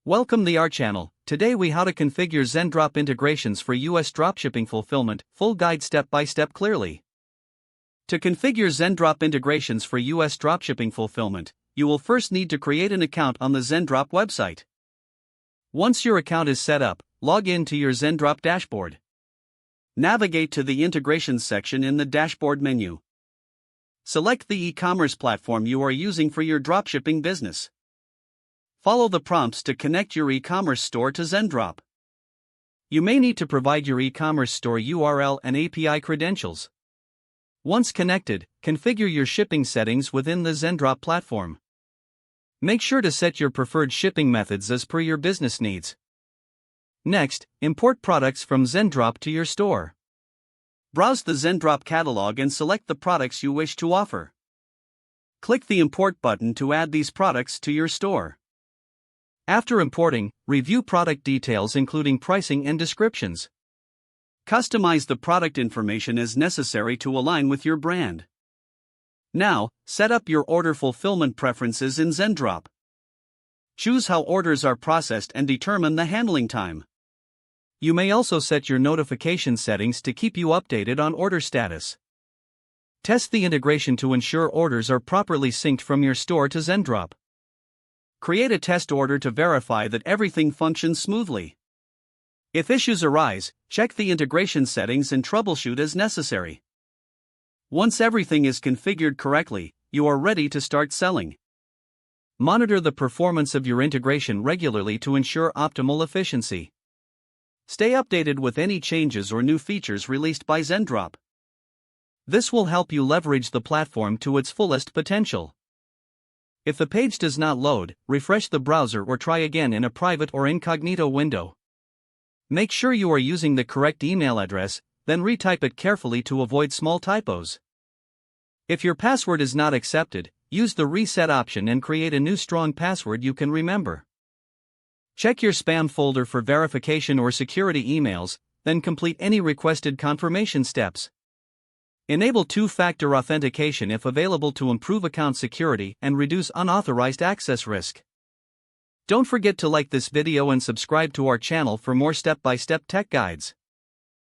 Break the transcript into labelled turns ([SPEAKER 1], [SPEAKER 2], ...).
[SPEAKER 1] Welcome to our channel. Today we how to configure Zendrop integrations for US dropshipping fulfillment, full guide step by step clearly. To configure Zendrop integrations for US dropshipping fulfillment, you will first need to create an account on the Zendrop website. Once your account is set up, log in to your Zendrop dashboard. Navigate to the integrations section in the dashboard menu. Select the e-commerce platform you are using for your dropshipping business. Follow the prompts to connect your e-commerce store to Zendrop. You may need to provide your e-commerce store URL and API credentials. Once connected, configure your shipping settings within the Zendrop platform. Make sure to set your preferred shipping methods as per your business needs. Next, import products from Zendrop to your store. Browse the Zendrop catalog and select the products you wish to offer. Click the Import button to add these products to your store. After importing, review product details including pricing and descriptions. Customize the product information as necessary to align with your brand. Now, set up your order fulfillment preferences in Zendrop. Choose how orders are processed and determine the handling time. You may also set your notification settings to keep you updated on order status. Test the integration to ensure orders are properly synced from your store to Zendrop. Create a test order to verify that everything functions smoothly. If issues arise, check the integration settings and troubleshoot as necessary. Once everything is configured correctly, you are ready to start selling. Monitor the performance of your integration regularly to ensure optimal efficiency. Stay updated with any changes or new features released by Zendrop. This will help you leverage the platform to its fullest potential. If the page does not load, refresh the browser or try again in a private or incognito window. Make sure you are using the correct email address, then retype it carefully to avoid small typos. If your password is not accepted, use the reset option and create a new strong password you can remember. Check your spam folder for verification or security emails, then complete any requested confirmation steps. Enable two-factor authentication if available to improve account security and reduce unauthorized access risk. Don't forget to like this video and subscribe to our channel for more step-by-step tech guides.